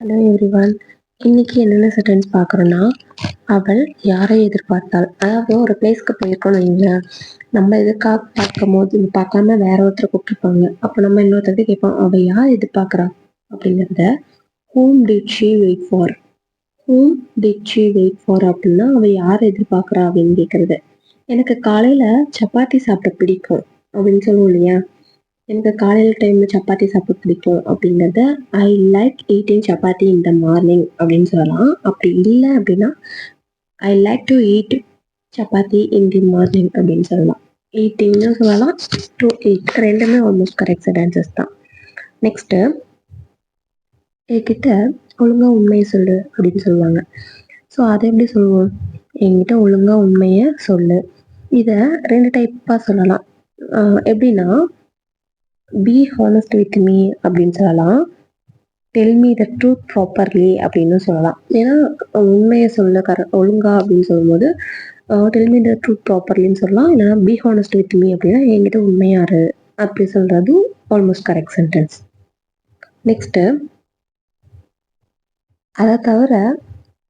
Hello everyone. இன்னைக்கு என்னென்ன sentence பார்க்குறோன்னா, அவள் யாரை எதிர்பார்த்தாள். அதாவது ஒரு பிளேஸ்க்கு போயிருக்கோம்னு வைங்களேன், நம்ம எதிர்க்காக பார்க்கும்போது பார்க்காம வேற ஒருத்தரை கூப்பிட்டுருப்பாங்க. அப்போ நம்ம இன்னொருத்தர்கிட்ட கேட்போம், அவள் யார் எதிர்பார்க்குறா அப்படிங்கிறத. Whom did she wait for. Whom did she wait for அப்படின்னா அவள் யார் எதிர்பார்க்குறா அப்படின்னு கேட்குறது. எனக்கு காலையில் சப்பாத்தி சாப்பிட பிடிக்கும் அப்படின்னு சொல்லுவோம் இல்லையா. எனக்கு காலையில் டைமில் சப்பாத்தி சாப்பிட பிடிக்கும் அப்படிங்கிறத I like eating chapati in the morning அப்படின்னு சொல்லலாம். அப்படி இல்லை அப்படின்னா I like to eat chapati in the morning அப்படின்னு சொல்லலாம். ஈட்டிங்னு சொல்லலாம், டு ஈட் ரெண்டுமே ஆல்மோஸ்ட் கரெக்ட் சென்டென்சஸ் தான். நெக்ஸ்ட்டு, என்கிட்ட ஒழுங்காக உண்மையை சொல்லு அப்படின்னு சொல்லுவாங்க. ஸோ அதை எப்படி சொல்லுவோம்? என்கிட்ட ஒழுங்காக உண்மையை சொல்லு. இதை ரெண்டு டைப்பாக சொல்லலாம். எப்படின்னா, பி ஹானஸ்ட் வித் மீ அப்படின்னு சொல்லலாம். Tell me the truth properly அப்படின்னு சொல்லலாம். ஏன்னா உண்மையை சொல்ல ஒழுங்கா அப்படின்னு சொல்லும்போது டெல் மீ த ட்ரூத் ப்ராப்பர்லின்னு சொல்லலாம். இல்லைனா பி ஹானஸ்ட் வித் மீ அப்படின்னா என்கிட்ட உண்மையாரு அப்படி சொல்கிறதும் ஆல்மோஸ்ட் கரெக்ட் சென்டென்ஸ். நெக்ஸ்ட்டு, அதை தவிர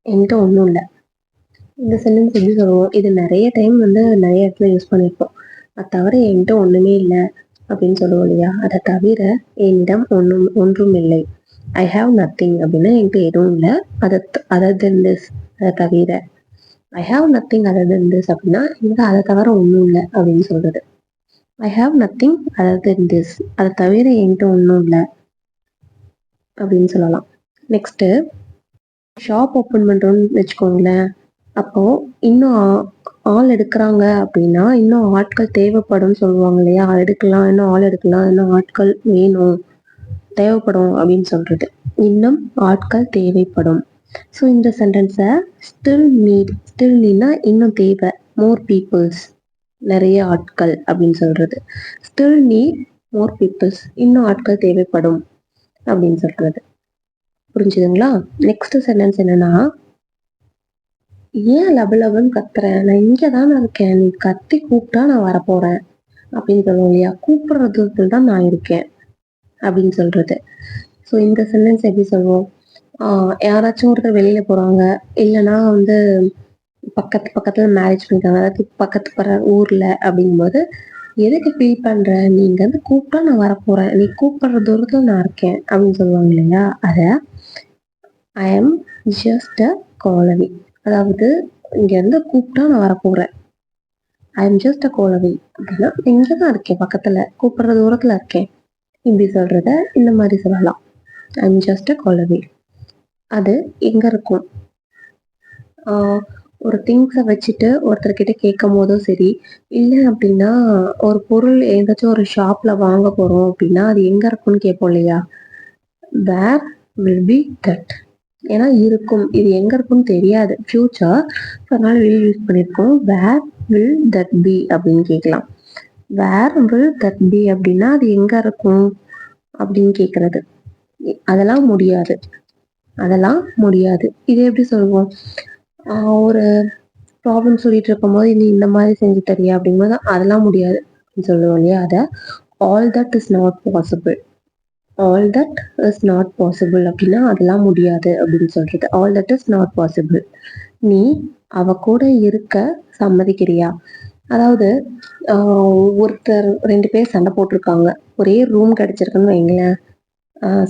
என்கிட்ட ஒன்றும் இல்லை. இந்த சென்டென்ஸ் எப்படி சொல்லுவோம்? இது நிறைய டைம் நிறைய இடத்துல யூஸ் பண்ணியிருப்போம். அதை தவிர என்கிட்ட ஒன்றுமே இல்லை அப்படின்னு சொல்லுவோம் இல்லையா. அதை தவிர என்னிடம் ஒன்றும் இல்லை. ஐ ஹாவ் நத்திங் அப்படின்னா என்கிட்ட எதுவும் இல்லை. அதர் தென் திஸ், அதை தவிர. I have nothing other then this அப்படின்னா என்கிட்ட அதை தவிர ஒன்றும் இல்லை அப்படின்னு சொல்கிறது. I have nothing other then this, அதை தவிர என்கிட்ட ஒன்றும் இல்லை அப்படின்னு சொல்லலாம். நெக்ஸ்ட்டு, ஷாப் ஓப்பன் பண்ணுறோன்னு வச்சுக்கோங்களேன். அப்போது இன்னும் ஆள் எடுக்கிறாங்க அப்படின்னா இன்னும் ஆட்கள் தேவைப்படும் சொல்லுவாங்க இல்லையா. எடுக்கலாம், இன்னும் ஆள் எடுக்கலாம், இன்னும் ஆட்கள் வேணும், தேவைப்படும் அப்படின்னு சொல்கிறது. இன்னும் ஆட்கள் தேவைப்படும். ஸோ இந்த சென்டென்ஸை ஸ்டில்னா இன்னும் தேவை, மோர் பீப்புள்ஸ், நிறைய ஆட்கள் அப்படின்னு சொல்கிறது. ஸ்டில் நீட் மோர் பீப்புள்ஸ், இன்னும் ஆட்கள் தேவைப்படும் அப்படின்னு சொல்கிறது. புரிஞ்சுதுங்களா? நெக்ஸ்ட் சென்டென்ஸ் என்னன்னா, ஏன் லபலபன்னு கத்துறேன், நான் இங்கே தானே இருக்கேன், நீ கத்தி கூப்பிட்டா நான் வரப்போகிறேன் அப்படின்னு சொல்லுவோம் இல்லையா. கூப்பிட்றதுக்கு தான் நான் இருக்கேன் அப்படின்னு சொல்கிறது. ஸோ இந்த சென்டென்ஸ் எப்படி சொல்லுவோம்? யாராச்சும் ஒருத்தர் வெளியில் போகிறாங்க, இல்லைன்னா பக்கத்தில் மேரேஜ் பண்ணிட்டாங்க, அதாவது பக்கத்து ஊரில் அப்படிங்கும்போது, எதுக்கு ஃபீல் பண்ணுற, நீ இங்கேருந்து கூப்பிட்டா நான் வரப்போகிறேன், நீ கூப்பிட்ற தூரத்தில் நான் இருக்கேன் அப்படின்னு சொல்லுவாங்க இல்லையா. அதை ஐ எம் ஜஸ்ட் அ காலவி, அதாவது இங்கேருந்து கூப்பிட்டா நான் வரப்போகிறேன், ஐ எம் ஜஸ்ட் அ காலவி அப்படின்னா இங்கே தான் இருக்கேன், பக்கத்தில் கூப்பிட்ற தூரத்தில் இருக்கேன் இப்படி சொல்கிறத இந்த மாதிரி சொல்லலாம். ஐ எம் ஜஸ்ட் அ காலவி. அது எங்கே இருக்கும்? ஒரு திங்ஸை வச்சுட்டு ஒருத்தர்கிட்ட கேட்கும் போதும் சரி, இல்லை அப்படின்னா ஒரு பொருள் ஏதாச்சும் ஒரு ஷாப்பில் வாங்க போகிறோம் அப்படின்னா அது எங்கே இருக்கும்னு கேட்போம் இல்லையா. வேர் வில் பி தட், ஏன்னா இருக்கும், இது எங்கே இருக்குன்னு தெரியாது ஃப்யூச்சர், அதனால வில் யூஸ் பண்ணியிருக்கோம். வேர் வில் தட் பி அப்படின்னு கேட்கலாம். வேர் வில் தட் பி அப்படின்னா அது எங்கே இருக்கும் அப்படின்னு கேட்குறது. அதெல்லாம் முடியாது, அதெல்லாம் முடியாது. இது எப்படி சொல்லுவோம்? ஒரு ப்ராப்ளம் சொல்லிட்டு இருக்கும்போது நீ இந்த மாதிரி செஞ்சு தரியா அப்படிங்கும்போது அதெல்லாம் முடியாது அப்படின்னு சொல்லுவோம் இல்லையா. அதை all that is not possible, all that is not possible அப்படின்னா அதெல்லாம் முடியாது அப்படின்னு சொல்றது. All that is not possible. நீ அவ கூட இருக்க சம்மதிக்கிறியா? அதாவது ஒருத்தர் 2 பேர் சண்டை போட்டிருக்காங்க, ஒரே ரூம் கிடைச்சிருக்குன்னு வைங்களேன்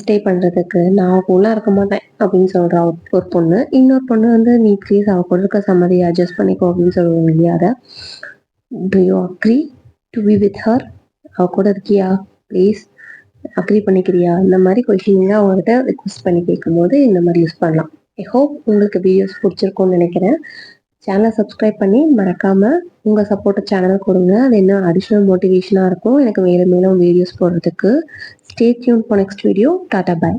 ஸ்டே பண்ணுறதுக்கு, நான் அவ கூட இருக்க மாட்டேன் அப்படின்னு சொல்கிறா ஒரு பொண்ணு. இன்னொரு பொண்ணு நீ ப்ளீஸ் அவ கூட இருக்க சம்மதி, அட்ஜஸ்ட் பண்ணிக்கோ அப்படின்னு சொல்லுவாங்க இல்லையா. அதை to you agree to be with her, அவ கூட இருக்கியா, ப்ளீஸ் அக்ரி பண்ணிக்கிறியா, இந்த மாதிரி கொஷினிங்க அவங்ககிட்ட ரிக்வெஸ்ட் பண்ணி கேட்கும்போது இந்த மாதிரி யூஸ் பண்ணலாம். ஐ ஹோப் உங்களுக்கு வீடியோஸ் பிடிச்சிருக்கும்னு நினைக்கிறேன். சேனலை சப்ஸ்கிரைப் பண்ணி மறக்காமல் உங்கள் சப்போர்ட்டை சேனல் கொடுங்க. அது இன்னும் அடிஷ்னல் மோட்டிவேஷனாக இருக்கும் எனக்கு மேலும் மேலும் வீடியோஸ் போடுறதுக்கு. Stay tune for next video. Tata bye.